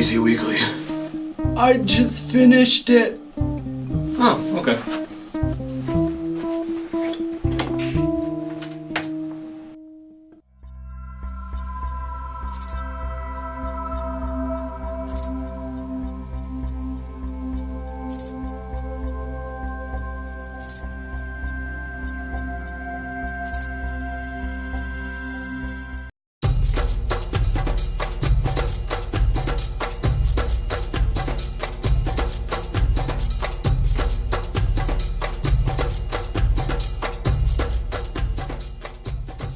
Crazy Weekly. I just finished it. Oh, okay.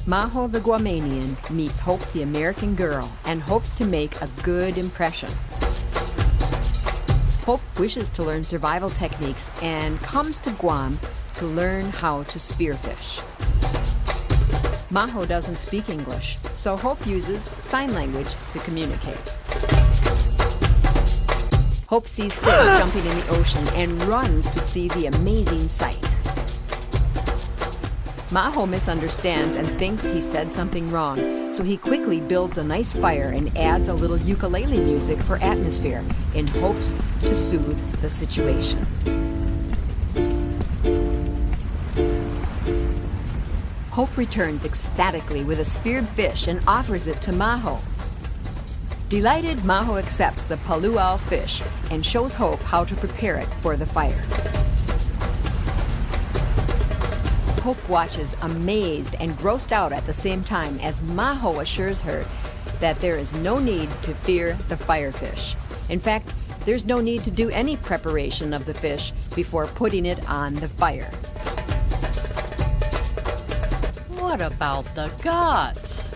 Maho the Guamanian meets Hope the American girl and hopes to make a good impression. Hope wishes to learn survival techniques and comes to Guam to learn how to spearfish. Maho doesn't speak English, so Hope uses sign language to communicate. Hope sees fish jumping in the ocean and runs to see the amazing sight. Maho misunderstands and thinks he said something wrong, so he quickly builds a nice fire and adds a little ukulele music for atmosphere in hopes to soothe the situation. Hope returns ecstatically with a speared fish and offers it to Maho. Delighted, Maho accepts the paluau fish and shows Hope how to prepare it for the fire. Hope watches amazed and grossed out at the same time as Maho assures her that there is no need to fear the firefish. In fact, there's no need to do any preparation of the fish before putting it on the fire. What about the guts?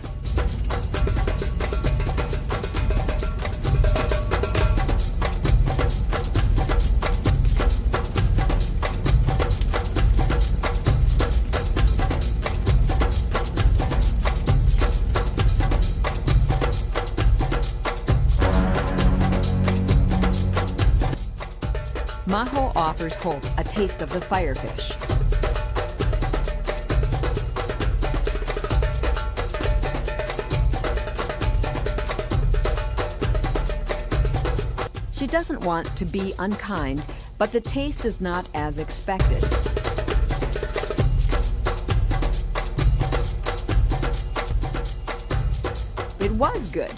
Maho offers Hope a taste of the firefish. She doesn't want to be unkind, but the taste is not as expected. It was good.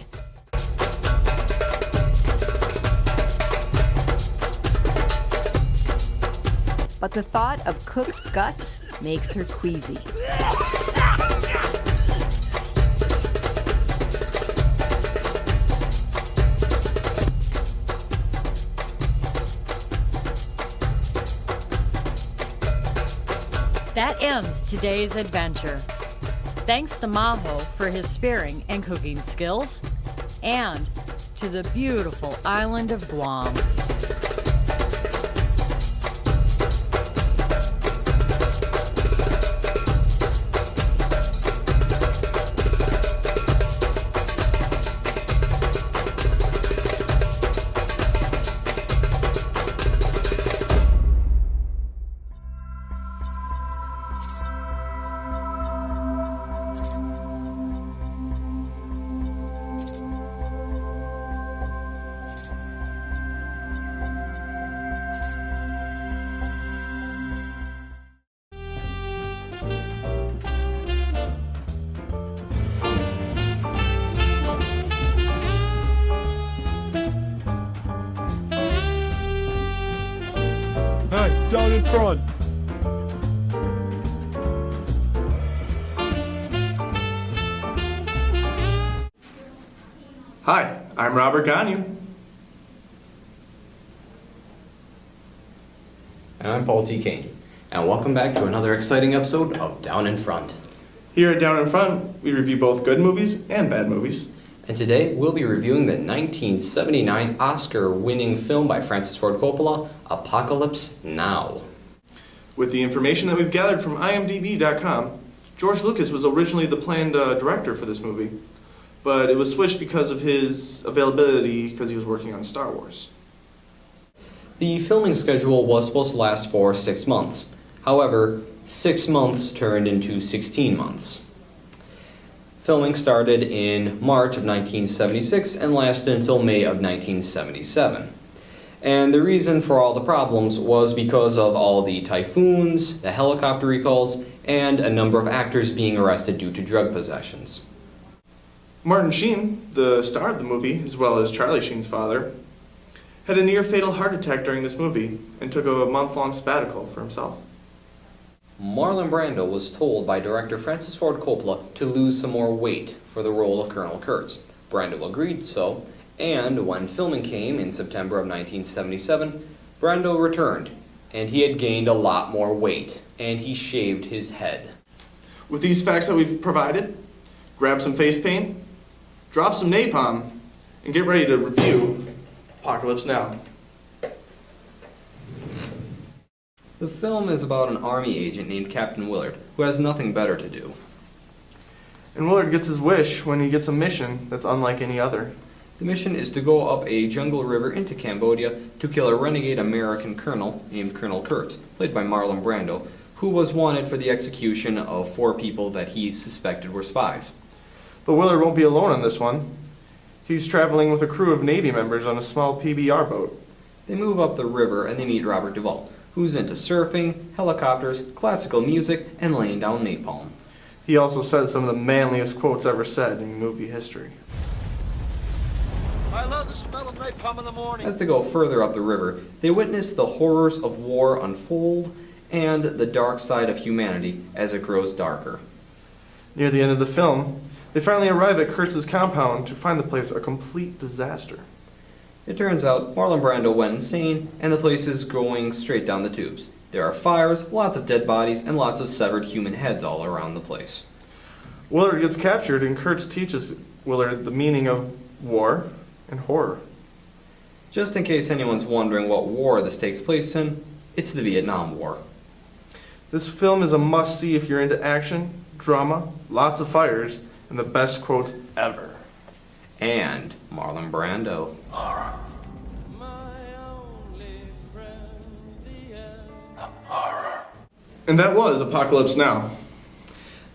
But the thought of cooked guts makes her queasy. That ends today's adventure. Thanks to Maho for his spearing and cooking skills, and to the beautiful island of Guam. Hey, down in front. Hi, I'm Robert Ganyu. And I'm Paul T. Kane, and welcome back to another exciting episode of Down in Front. Here at Down in Front, we review both good movies and bad movies. And today we'll be reviewing the 1979 Oscar-winning film by Francis Ford Coppola, Apocalypse Now. With the information that we've gathered from IMDb.com, George Lucas was originally the planned director for this movie, but it was switched because of his availability because he was working on Star Wars. The filming schedule was supposed to last for 6 months. However, 6 months turned into 16 months. Filming started in March of 1976 and lasted until May of 1977. And the reason for all the problems was because of all the typhoons, the helicopter recalls, and a number of actors being arrested due to drug possessions. Martin Sheen, the star of the movie, as well as Charlie Sheen's father, had a near-fatal heart attack during this movie and took a month-long sabbatical for himself. Marlon Brando was told by director Francis Ford Coppola to lose some more weight for the role of Colonel Kurtz. Brando agreed so, and when filming came in September of 1977, Brando returned, and he had gained a lot more weight, and he shaved his head. With these facts that we've provided, grab some face paint, drop some napalm, and get ready to review Apocalypse Now. The film is about an army agent named Captain Willard, who has nothing better to do. And Willard gets his wish when he gets a mission that's unlike any other. The mission is to go up a jungle river into Cambodia to kill a renegade American colonel named Colonel Kurtz, played by Marlon Brando, who was wanted for the execution of 4 people that he suspected were spies. But Willard won't be alone on this one. He's traveling with a crew of Navy members on a small PBR boat. They move up the river and they meet Robert Duvall, who's into surfing, helicopters, classical music, and laying down napalm. He also said some of the manliest quotes ever said in movie history. I love the smell of napalm in the morning. As they go further up the river, they witness the horrors of war unfold and the dark side of humanity as it grows darker. Near the end of the film, they finally arrive at Kurtz's compound to find the place a complete disaster. It turns out Marlon Brando went insane and the place is going straight down the tubes. There are fires, lots of dead bodies, and lots of severed human heads all around the place. Willard gets captured and Kurtz teaches Willard the meaning of war and horror. Just in case anyone's wondering what war this takes place in, it's the Vietnam War. This film is a must-see if you're into action, drama, lots of fires, and the best quotes ever. And Marlon Brando. And that was Apocalypse Now.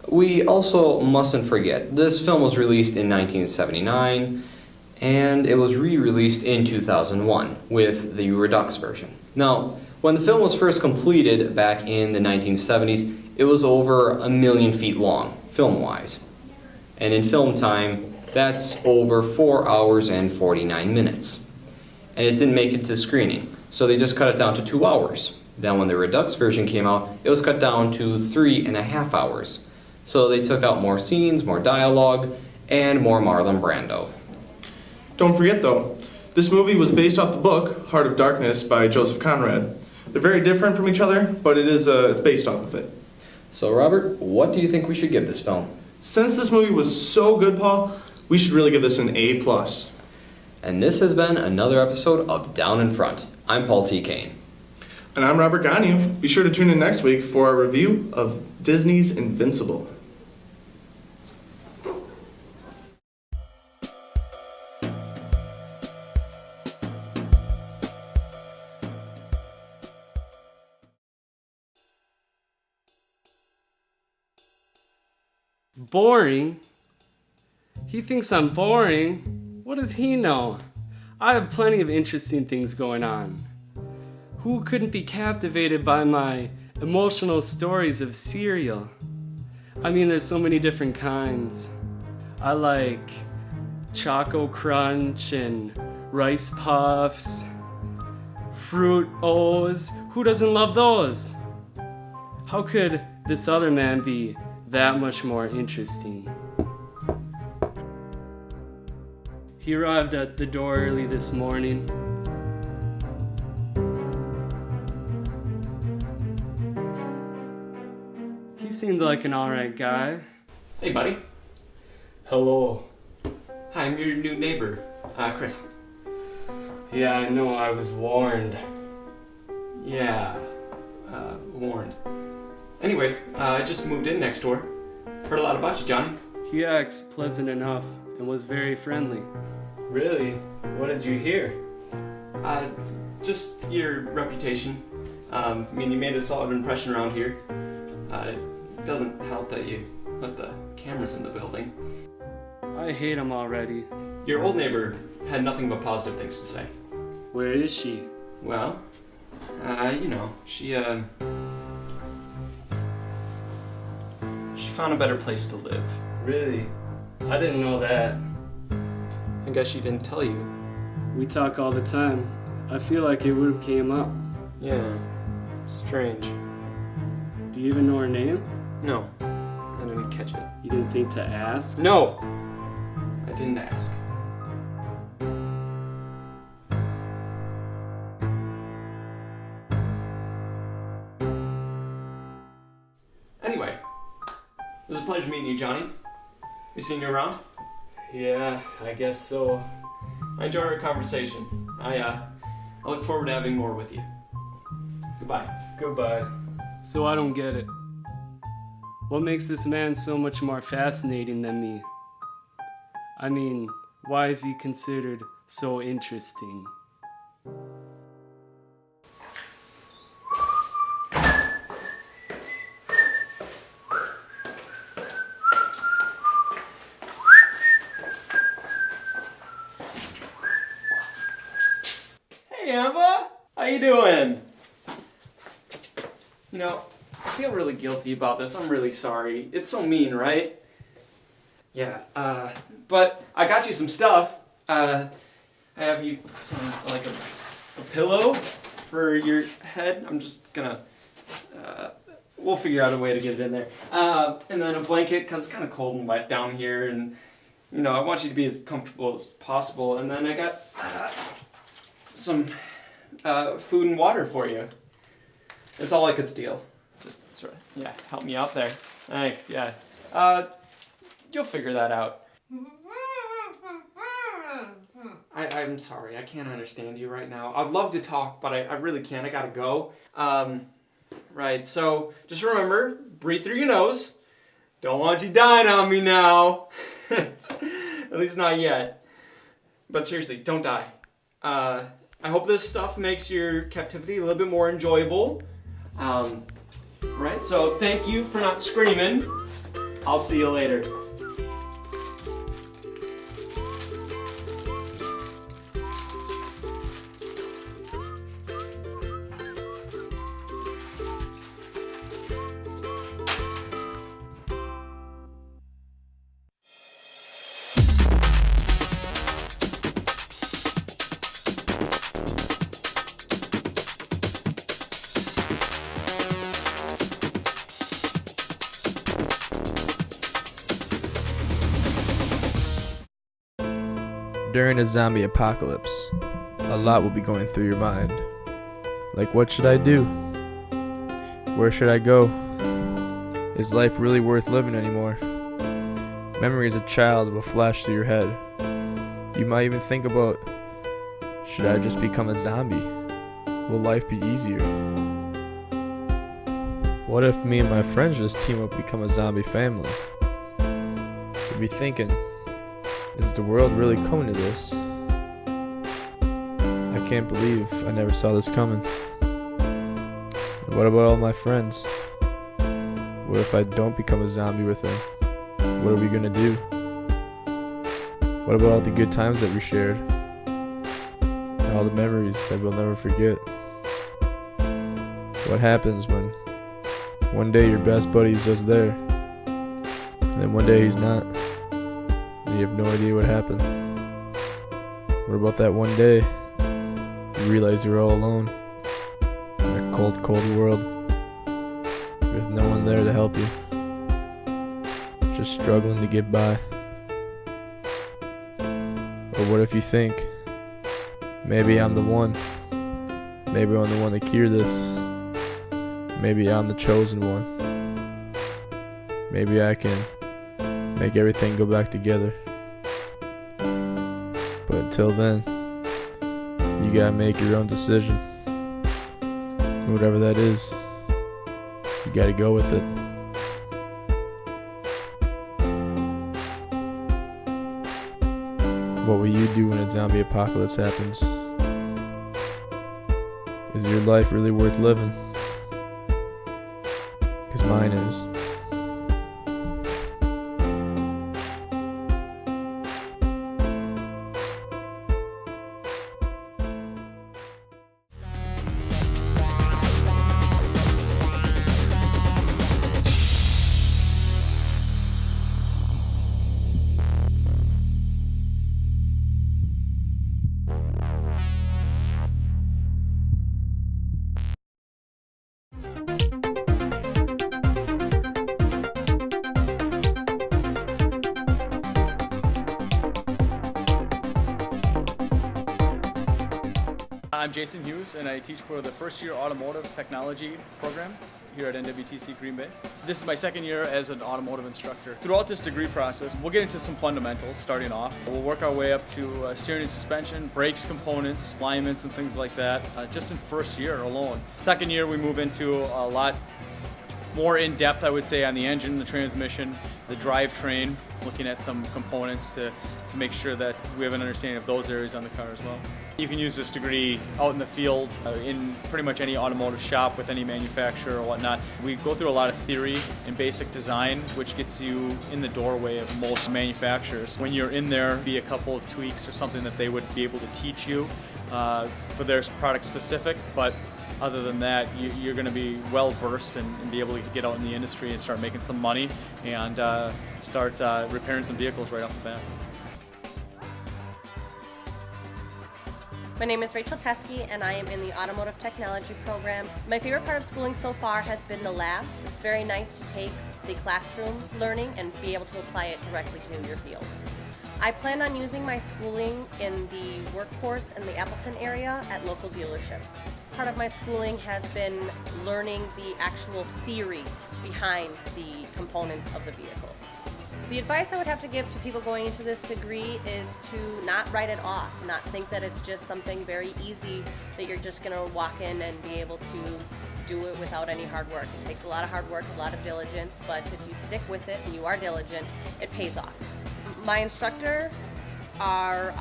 We also mustn't forget, this film was released in 1979, and it was re-released in 2001 with the Redux version. Now, when the film was first completed back in the 1970s, it was over 1 million feet long, film-wise. And in film time, that's over 4 hours and 49 minutes. And it didn't make it to screening, so they just cut it down to 2 hours. Then when the Redux version came out, it was cut down to 3.5 hours. So they took out more scenes, more dialogue, and more Marlon Brando. Don't forget though, this movie was based off the book Heart of Darkness by Joseph Conrad. They're very different from each other, but it's based off of it. So Robert, what do you think we should give this film? Since this movie was so good, Paul, we should really give this an A+. And this has been another episode of Down in Front. I'm Paul T. Kane. And I'm Robert Ganu. Be sure to tune in next week for our review of Disney's Invincible. Boring? He thinks I'm boring? What does he know? I have plenty of interesting things going on. Who couldn't be captivated by my emotional stories of cereal? I mean, there's so many different kinds. I like Choco Crunch and Rice Puffs, Fruit O's. Who doesn't love those? How could this other man be that much more interesting? He arrived at the door early this morning. He seemed like an alright guy. Hey, buddy. Hello. Hi, I'm your new neighbor, Chris. Yeah, I know, I was warned. Yeah, warned. Anyway, I just moved in next door. Heard a lot about you, Johnny. He acts pleasant enough and was very friendly. Really? What did you hear? Just your reputation. I mean, you made a solid impression around here. It doesn't help that you let the cameras in the building. I hate him already. Your old neighbor had nothing but positive things to say. Where is she? Well, she found a better place to live. Really? I didn't know that. I guess she didn't tell you. We talk all the time. I feel like it would have came up. Yeah, strange. Do you even know her name? No, I didn't catch it. You didn't think to ask? No, I didn't ask. Anyway, it was a pleasure meeting you, Johnny. We seen you around? Yeah, I guess so. I enjoyed our conversation. I look forward to having more with you. Goodbye. Goodbye. So I don't get it. What makes this man so much more fascinating than me? I mean, why is he considered so interesting? Hey, Amber! How you doing? I feel really guilty about this. I'm really sorry. It's so mean, right? Yeah, but I got you some stuff. I have you some, like a pillow for your head. I'm just gonna, we'll figure out a way to get it in there. And then a blanket, because it's kind of cold and wet down here, and, I want you to be as comfortable as possible. And then I got some food and water for you. That's all I could steal. Just sort of, help me out there. Thanks, yeah. You'll figure that out. I'm sorry, I can't understand you right now. I'd love to talk, but I really can't. I gotta go. Right, so just remember, breathe through your nose. Don't want you dying on me now. At least not yet. But seriously, don't die. I hope this stuff makes your captivity a little bit more enjoyable. Right, so thank you for not screaming. I'll see you later. During a zombie apocalypse, a lot will be going through your mind. Like, what should I do? Where should I go? Is life really worth living anymore? Memories of a child will flash through your head. You might even think about, should I just become a zombie? Will life be easier? What if me and my friends just team up to become a zombie family? You'll be thinking, is the world really coming to this? I can't believe I never saw this coming. And what about all my friends? What if I don't become a zombie with them? What are we gonna do? What about all the good times that we shared? And all the memories that we'll never forget? What happens when one day your best buddy's just there, and then one day he's not? You have no idea what happened. What about that one day you realize you're all alone in a cold, cold world with no one there to help you, just struggling to get by? Or what if you think, maybe I'm the one, maybe I'm the one to cure this, maybe I'm the chosen one, maybe I can make everything go back together. But until then, you gotta make your own decision. Whatever that is, you gotta go with it. What will you do when a zombie apocalypse happens? Is your life really worth living? 'Cause mine is. I'm Jason Hughes, and I teach for the first-year automotive technology program here at NWTC Green Bay. This is my second year as an automotive instructor. Throughout this degree process, we'll get into some fundamentals starting off. We'll work our way up to steering and suspension, brakes components, alignments, and things like that, just in first year alone. Second year, we move into a lot more in-depth, I would say, on the engine, the transmission, the drivetrain, looking at some components to make sure that we have an understanding of those areas on the car as well. You can use this degree out in the field, in pretty much any automotive shop with any manufacturer or whatnot. We go through a lot of theory and basic design, which gets you in the doorway of most manufacturers. When you're in there, be a couple of tweaks or something that they would be able to teach you for their product specific, but other than that, you're going to be well versed and be able to get out in the industry and start making some money and start repairing some vehicles right off the bat. My name is Rachel Teske, and I am in the Automotive Technology program. My favorite part of schooling so far has been the labs. It's very nice to take the classroom learning and be able to apply it directly to your field. I plan on using my schooling in the workforce in the Appleton area at local dealerships. Part of my schooling has been learning the actual theory behind the components of the vehicles. The advice I would have to give to people going into this degree is to not write it off, not think that it's just something very easy that you're just going to walk in and be able to do it without any hard work. It takes a lot of hard work, a lot of diligence, but if you stick with it and you are diligent, it pays off. My instructor are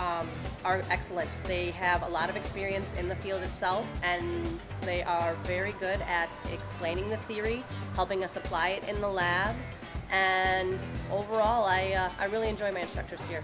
excellent. They have a lot of experience in the field itself, and they are very good at explaining the theory, helping us apply it in the lab, and overall, I really enjoy my instructors here.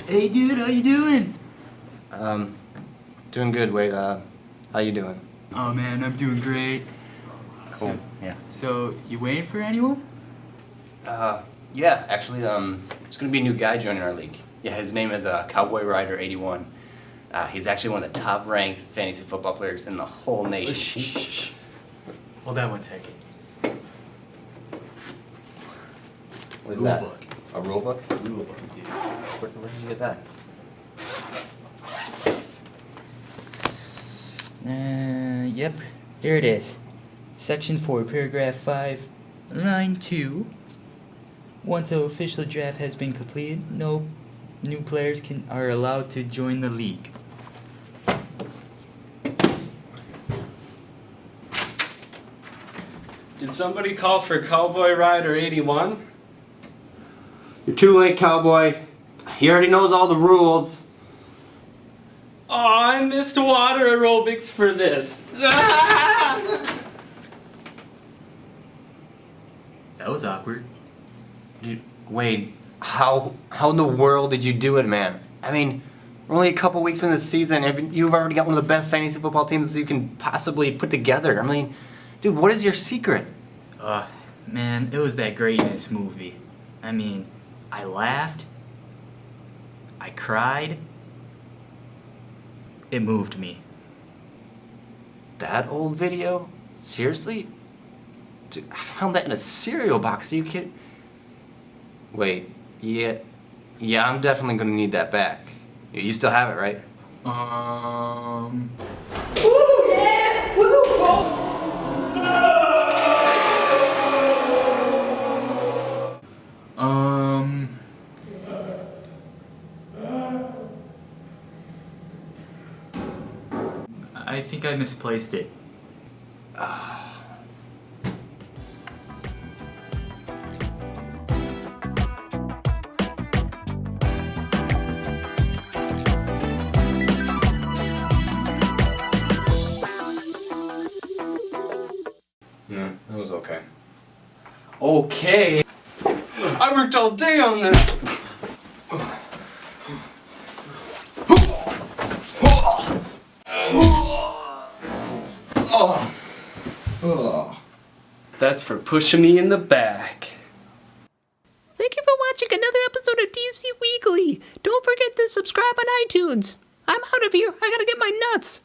Hey dude, how you doing? Doing good, Wade. How you doing? Oh man, I'm doing great. Cool, yeah. So, you waiting for anyone? Yeah, actually, there's gonna be a new guy joining our league. Yeah, his name is Cowboy Rider 81. He's actually one of the top-ranked fantasy football players in the whole nation. Shh. Hold on one second. What is Rule that? book. A rule book? Rule book, dude. Where did you get that? Yep. Here it is. Section 4, paragraph 5, line 2. Once the official draft has been completed, no new players are allowed to join the league. Did somebody call for Cowboy Rider 81? You're too late, cowboy. He already knows all the rules. Oh, I missed water aerobics for this. That was awkward. Wade, how in the world did you do it, man? I mean, we're only a couple weeks in the season, and you've already got one of the best fantasy football teams you can possibly put together. I mean, dude, what is your secret? Man, it was that greatness movie. I mean, I laughed. I cried. It moved me. That old video? Seriously? Dude, I found that in a cereal box. Are you kidding? Wait, yeah, I'm definitely gonna need that back. You still have it, right? Woo, yeah! Woo! Whoa! I think I misplaced it. No, it was okay. Okay. I worked all day on that. That's for pushing me in the back. Thank you for watching another episode of DC Weekly. Don't forget to subscribe on iTunes. I'm out of here. I gotta get my nuts.